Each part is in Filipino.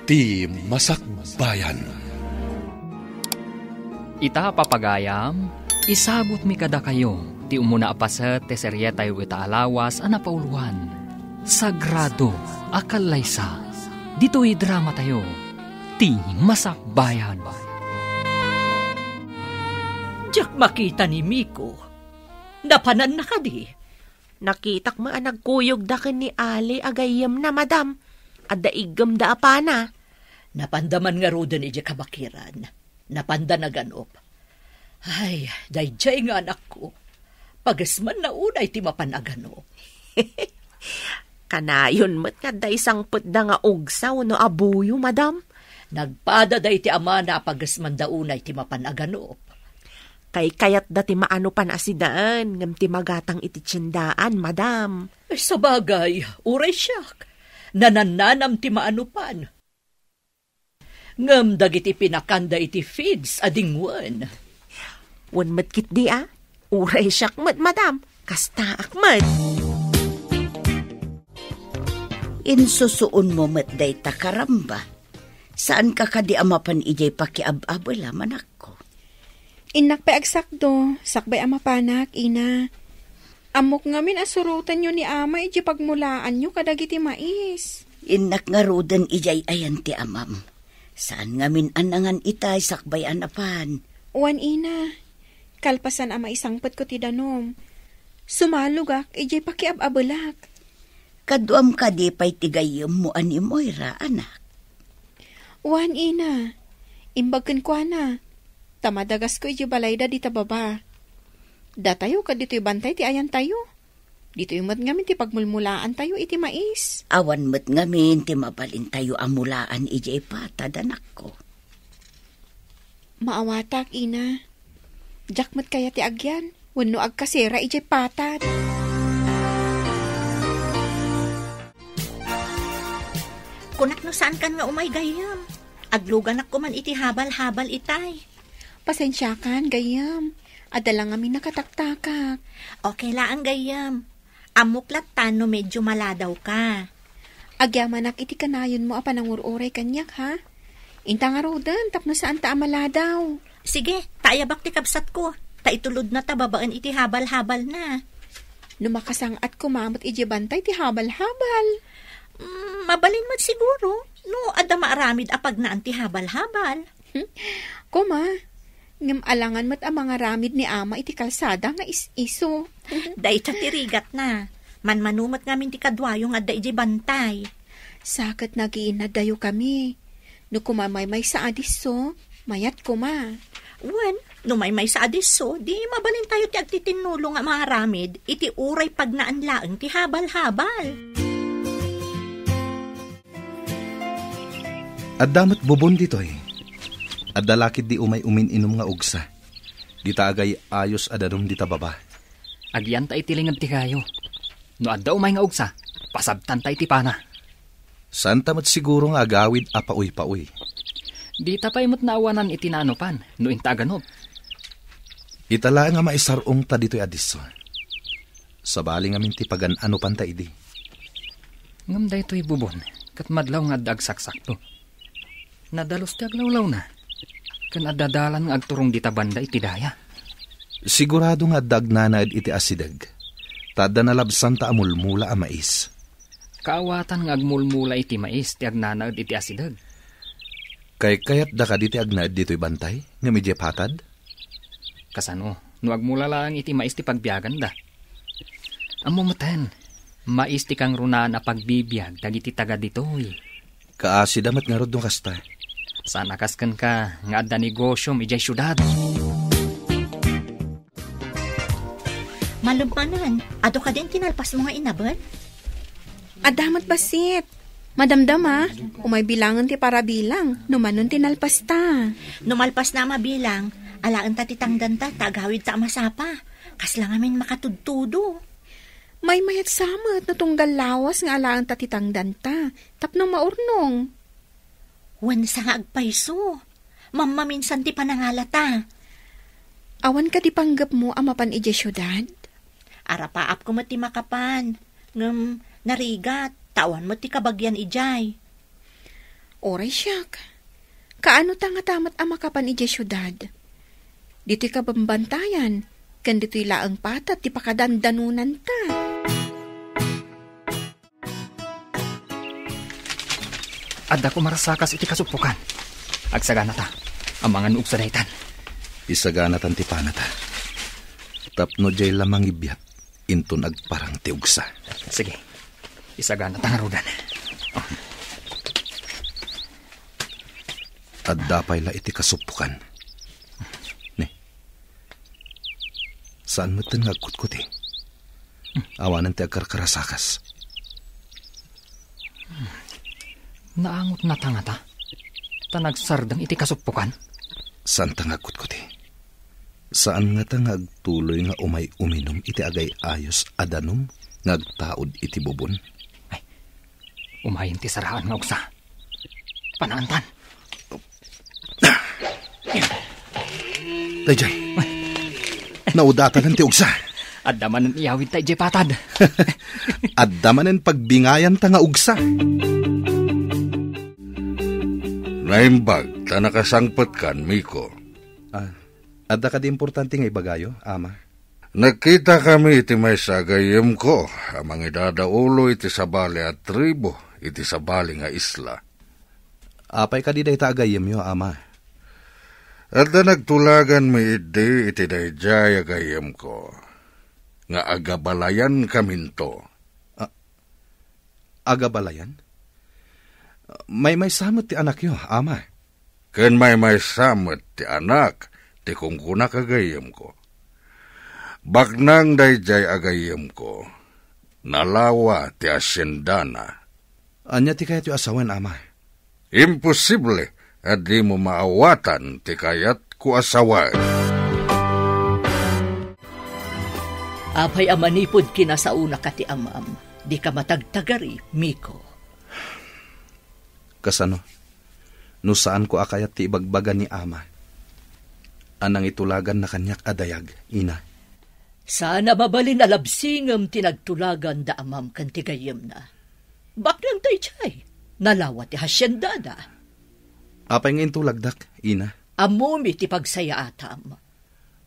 ti Masakbayan. Ita papagayam, isagot mi kada kayo, ti umuna apaset ti seryetay ita alawas a napauluan. Sagrado akalaysa, dito'y drama tayo, ti Masakbayan. Diyak makita ni Miko, napanan na ka di. Nakitak mga nagkuyog da ken ni Ali agayam na madam, at daigam da apana. Napandaman nga rodan iti kabakiran, napanda na ganop. Ay, dayjay nga anak ko, pagasman na unay ti mapanaganop. Kanayon mo't nga da isang putda nga ugsaw no abuyo, madam. Nagpada day ti ama na pagasman da unay ti mapanaganop. Kay kayat dati maano pan asidaan, ngam ti magatang iti tiyendaan, madam. Sa bagay, uray siyak, nanananam ti maano pan. Ngam dagiti pinakanda iti feeds adingwan. Wan matkit di uray siyak mat, madam, kasta akmat. Insusuon mo mat day takaramba. Saan ka kadi amapan ijay pakiab-abala, manak ko? Inak pa agsakdo, sakbay amapanak, ina. Amok ngamin asurutan nyo ni ama, iji pagmulaan nyo kadagiti mais. Inak nga rodan ijay ayan ti amam. Saan ngamin anangan itay sakbay anapan? Uwan ina, kalpasan ama isangpat ko ti danom. Sumalugak, ijay pakiab-abalak. Kaduam kadi pa'y tigayam mo ani Moira, anak. Uwan ina, imbagkan ko na. Tamadagas ko iji balayda di tababa. Datayo ka dito'y bantay ti ayan tayo. Dito'y mat ngamin ti pagmulmulaan tayo iti mais. Awan mat ngamin ti mabalin tayo amulaan iji patad, anak ko. Maawatak, ina. Jak mat kaya ti agyan. Wano agkasera iji patad. Kunak no saan kan nga umay gayam. Aglugan ako man iti habal-habal itay. Pasensya kan, gayam. Adala nga mi nakataktakak. Okay lang gayam. Amuklat tano medyo maladaw ka. Agyamanak iti kanayon mo apanangururay kanyak, ha? Inta nga rodan, tapno saan ta amaladaw. Sige, taayabak ti kabsat ko. Taitulod na tababaan iti habal-habal na. Numakasang at kumamot iti bantay ti habal-habal. Mabalin mat siguro. No, ada maaramid apag naan ti habal-habal. Kuma, ngam alangan mat ang mga ramid ni ama iti kalsada nga is-iso. Day tatirigat na. Manmanumat ngamin ti kadwayong adda iti bantay. Sakat nagiin na dayo kami. No kumamay sa adiso, mayat kuma. Wen, no may sa adiso, di mabalin tayo ti agtitinulong nga mga ramid, iti uray pagnaan laeng ti habal-habal. At damat bubon dito'y. At dalakid di umay umin-inom nga ugsa. Di tagay ayos adarum di tababa. Agyan ta itilingag ti kayo. No adda umay nga ugsa, pasabtan ta iti pana. Saan tamat siguro nga agawid apauy-pauy. Di ta pa'y mo't naawanan iti naanopan, no intaganop. Itala nga maisarong ta dito'y adiso. Sabali nga minti pagan-anopan ta idi. Ngam da ito'y bubon, kat madlaw nga dagsaksak to. Nadalos ti aglawlaw na. Kan adadalan nga agturong dita banda iti daya. Sigurado nga dagnanaid iti asidag. Tada nalabsan ta amulmula a mais. Kaawatan nga agmulmula iti mais ti agnanaid iti asidag. Kayat da ka diti agnaid dito'y bantay? Nga medya patad? Kasano, no agmula lang iti mais ti pagbiagan da. Amumatan, mais ti kang runa na pagbibiyag dagiti taga dito'y. Kaasidamat nga rod nung kasta. Sana kaskan ka nga adda negosyo ijay syudad. Malumpanan, ado ka din tinalpas mo nga inaban? Adamat basit. Madamdama, umay bilangan ti para bilang, numanon tinalpas ta. Numalpas na mabilang, alaan ta titangdan ta, tagawid ta masapa. Kaslang amin makatudtudo. May mayat samat na tunggal lawas nga alaan ta titangdan ta, tapno maurnong. Wan sa nga agpaiso. Mamaminsan ti panangalata. Awan ka di panggap mo amapan ije syudad? Arapaap ko mati makapan. Ngam narigat, tawan mo ti kabagyan ijay. Oray siyak. Kaano tanga-tamat ang makapan ije syudad? Dito'y kabambantayan, kan dito'y laang patat, di pakadandanunan ta. Adda ko marasakas iti kasupukan. Agsagana ta, ang mga nuog sa daytan. Isagana tan ti panata. Tapno jay lamang ibiyat, inton agparang ti ugsa. Sige, isagana ta nga rudan. Adda pay la iti kasupukan. Ne, saan mo tan ngagkutkuti? Awanan ti agkarkarasakas. Naangot na tangata. Tanagsardang iti kasupukan. Saan tangagkutkuti? Saan nga tangagtuloy nga umay uminom iti agay ayos adanom ngagtaod iti bubon? Ay, umayin ti sarahan nga uksa. Panaantan. Dayjay, naudatan ti ugsa. Adda man iyawid tayo jay patad. Adda manen pagbingayan ta nga ugsa. Naimbag, ta nakasangpet kan, Miko. Adda ka di importante nga ibagayo, ama. Nagkita kami iti may sagayem ko, amang idadaulo iti sabali at tribo, iti sabali nga isla. Apay ka di day tagayem yo, ama. At na nagtulagan mi iti dayjay agayem ko, nga agabalayan kaminto. Agabalayan? May samot ti anak yo, ama. Ken may samot ti anak, ti kungkuna kagayem ko. Baknang dayjay agayem ko, nalawa ti asyendana. Anya ti kayat yung asawan, ama? Imposible, at di mo maawatan ti kayat ku asawan. Apay amanipod kinasauna ka ti amam, di ka matagtagari, Miko. Kasano? No saan ko akayat ti ibagbaga ni ama? Anang itulagan na kanyak adayag, ina. Sana mabalin alabsingam tinagtulagan da amam kan tigayem na. Baklang tayo chay, nalawa ti hasyendada. Apay nga intulagdak, ina. Amumi ti pagsayaatam.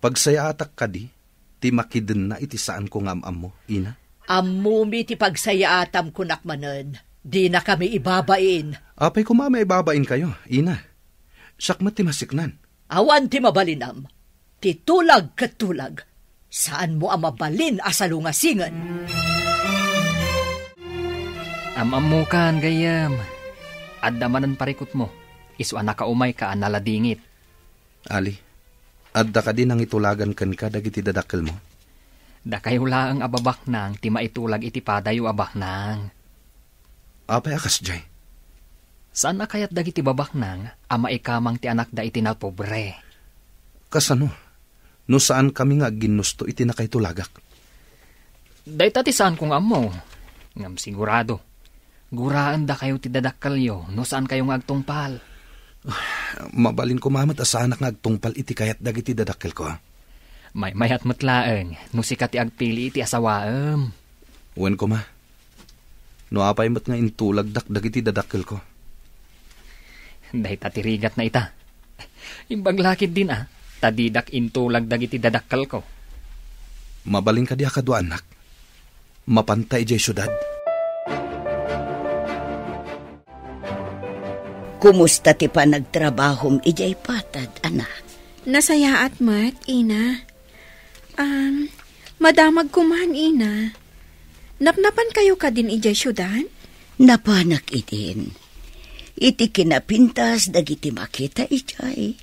Pagsayaatak ka di, ti makiden na iti saan ko nga amam mo, ina. Amumi ti pagsayaatam kunakmanen, di na kami ibabain. Apay ko mama ibabain kayo, ina. Sakmat ti masiknan. Awan ti mabalinam, ti tulag katulag, saan mo ang mabalin asalungasingan? Amam mo kan, gayam. Adda manan parikot mo, isu anak ka umay ka analadingit. Ali, adda ka din ang itulagan kan ka dagiti dadakkel mo. Da kayo laang ababak nang ti maitulag iti padayo abak nang. Apay akas jay. Saan na kayat dagiti babak nang ama ikamang ti anak da iti na pobre? Kasano? No saan kami nga ginusto iti nakaitulagak? Dahit ati saan kong amo? Ngam sigurado. Guraan da kayo ti dadakkalyo no saan kayo nga agtungpal. Mabalin ko mamat asanak nga agtungpal iti kayat dagiti dadakkel ko. May mayat matlaeng no sikat ti agpili iti asawaem. Uwan ko ma. No apay mat nga intulagdak dagiti dadakkel ko. Dahil tatirigat na ita. Imbaglakid din tadidak intulag dagiti dadakkal ko. Mabaling ka di akadwa anak. Mapantay jay syudad. Kumusta ti pa nagtrabahom ijay patad, anak? Nasayaat mat, ina. Madamag kuman, ina. Napnapan kayo ka din ijay syudad? Napanak idin. Iti kinapintas dagiti makita ijay.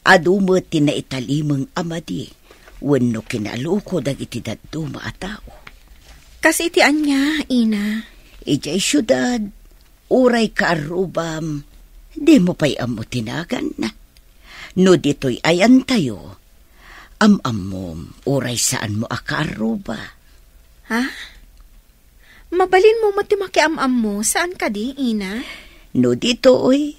Adumot ti naitalimang amadi. Wenno kinaluko dagiti daduma a tao. Kasi iti anya, ina. Ijay syudad, uray kaarubam, di mo pa'y amo tinagan na. No dito'y ayan tayo, amom, uray saan mo akaruba. Ha? Mabalin mo matimaki amam mo, saan ka di, ina? No dito'y,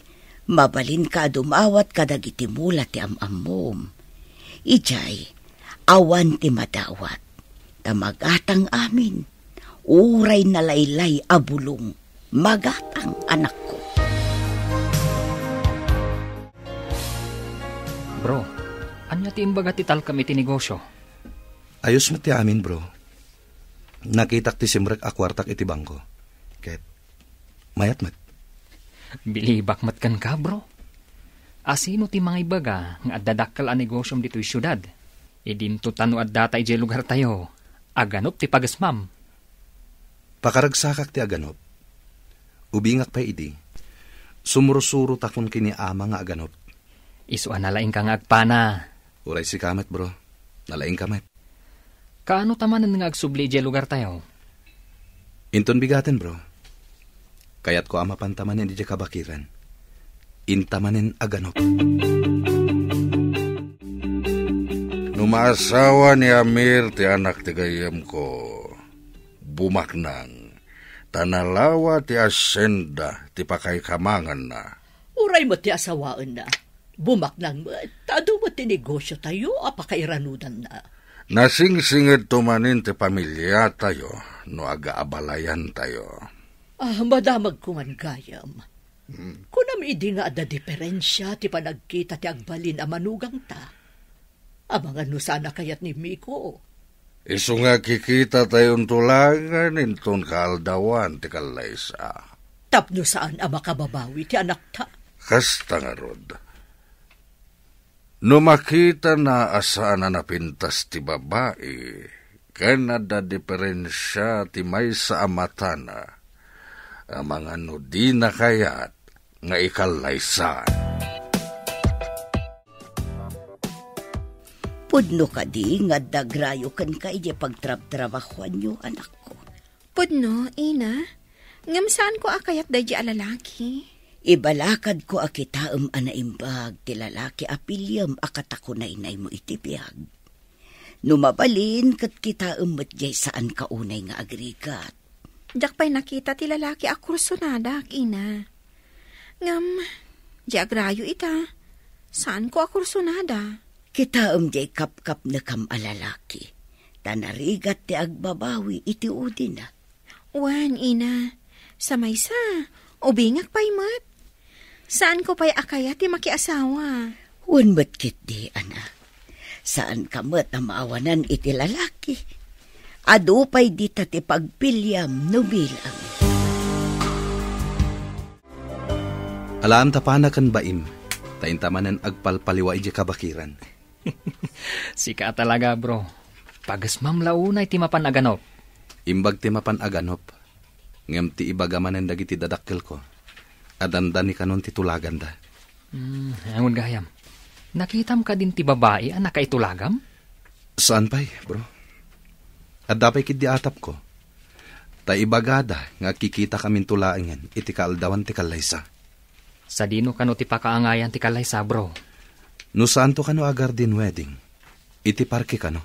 mabalin ka dumawat kadagiti mula ti amom. Ijay, awan ti madawat, tamagatang amin, uray na laylay abulong, magatang anak ko. ti imbaga ti talkam iti negosyo? Ayos mo ti amin, bro. Nakitak ti simrek akwartak iti bangko. Ket, mayat mat. Bilibak mat kan ka, bro. Asino ti mga ibaga nga addadakkel a negosyom dito'y syudad? Idinto tano at data iti lugar tayo. Aganop ti pagasmam. Pakaragsakak ti aganop. Ubingak pa idi. Sumurusuro takon kini ama nga aganop. Isuan nalaing ka nga agpana. Uray si kamet, bro. Nalaing kamet. Kaano tamanan nga agsubli iti lugar tayo? Inton bigaten, bro. Kayat ko ama pantamanin iti kabakiran. Intamanin aganop. Numaasawa ni Amir ti anak ti gayam ko. Bumaknang. Tanalawa ti asyenda ti pakaykamangan na. Uray mo ti asawaan na. Bumaknang mo, tado mo ti negosyo tayo, apakairanudan na. Nasingsingid tumanin ti pamilya tayo, no agaabalayan tayo. Madamag ko man gayam. Kunam idi nga ada diferensya ti panagkita ti agbalin a manugang ta. Mga no sana kayat ni Miko. Isu nga kikita tayong tulangan inton kaaldawan ti kalaysa. Tapno saan ang makababawi ti anak ta? Kasta nga rod. No makita na asaan na napintas ti babae, kanada diferensya ti may sa amatana, ang mga no di na kayat nga ikalaysa. Pudno ka di nga dagrayo kan ka iti pagtrab-trabahuan nyo, anak ko. Pudno, ina. Ngam saan ko akayat da di alalaki? Ibalakad ko akitaam anaimbag ti lalaki apilyam akatakunay mo itibiyag. Numabalin kat kitaam matjay saan kaunay nga agrigat. Jak pa'y nakita ti lalaki akursunada, ina. Ngam, di agrayo ita. Saan ko akursunada? Kitaam jay kap-kap na kam alalaki. Tanarigat ti agbabawi iti udi na. Wan, ina. Sa maysa, ubingak pa'y mat. Saan ko pa'y akaya ti makiasawa? Wan matkit di, ana. Saan ka mat na maawanan iti lalaki? Ado pa'y di ti pagpilyam no bilang. Alam tapana kan baim. Taintamanan agpalpaliwa iti kabakiran. Sika talaga, bro. Pagasmam launay ti mapan aganop. Imbag ti mapan aganop. Ngem ti ibagamanen dagiti dadakkel ko. Adandan ni kanon ti tulagan da. Angon gayam. Nakitam ka din ti babae ang nakaitulagam? Saan pa'y, bro? At dapay kid di atap ko. Ta ibagada nga kikita kamin tulaangan iti kaaldawan ti kalaysa. Sa dino kano ti pakaangayan ti kalaysa, bro? No saan to kano agar din wedding? Iti parke kano?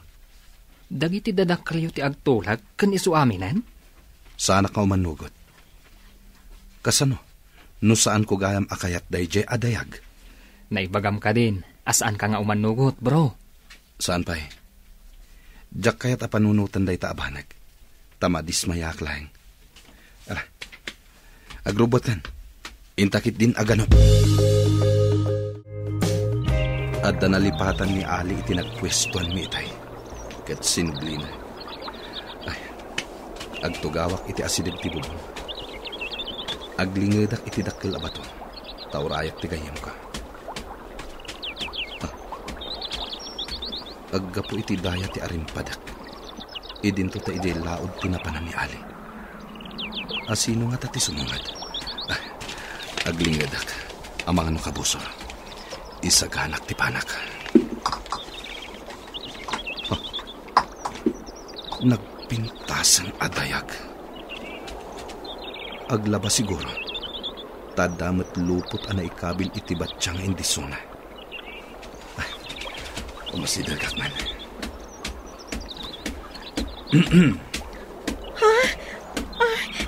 Dagiti dadakkelyo ti agtulag kan isu aminan? Saan ka umanugot? Kasano? No saan ko gayam akayat dayjay adayag? Naibagam ka din. Asaan ka nga umanugot, bro? Saan pa'y? Diyak kayat apanunutan day taabanag. Tama dismayak lang. Ara, agrubotan. Intakit din aganop. At nalipatan ni Ali itinagpwestuan mi itay. Ket sinubli na. Ay, agtugawak iti asideg ti bubong. Aglingedak iti dakkel abato. Taurayak ti gayem ka. Aggapo iti daya ti arimpadak. Idinto ta iti laod tinapanan ni Ali. Asino nga ta ti sumungad? Aglingedak. Amang ano kabusor. Isaganak ti panak. Nagpintasan adayag. Aglaba siguro. Tadamat lupot ana ikabil iti batsyang indisuna. Umasidagak man. Ha?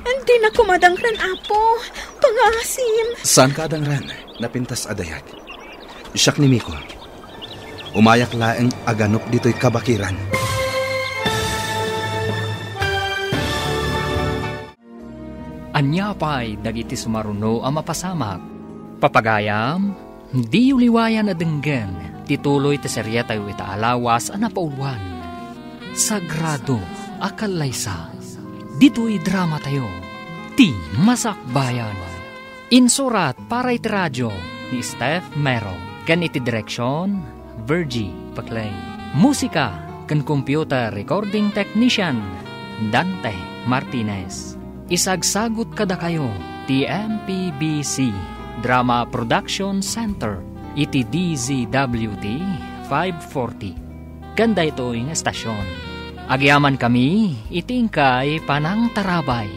Hindi na kumadangran, apo. Pangasim. Saan ka adangran? Napintas adayag. Siyak ni Miko. Umayak laeng aganop dito'y kabakiran. Anya pa'y dagiti sumaruno ang mapasamak. Papagayam, Di uliwayan na denggen, tituloy ti serya tayo itaalawas ang napauluan. Sagrado Akalaysa. Dito'y drama tayo, ti Masakbayan. Insurat para iti radyo ni Steph Mero. Kan iti direksyon, Virgie Paclay. Musika kan computer recording technician, Dante Martinez. Isagsagot kada kayo, ti MPBC Drama Production Center, iti DZWT 540. Ganda ito yung estasyon. Agyaman kami, itingkay panang tarabay.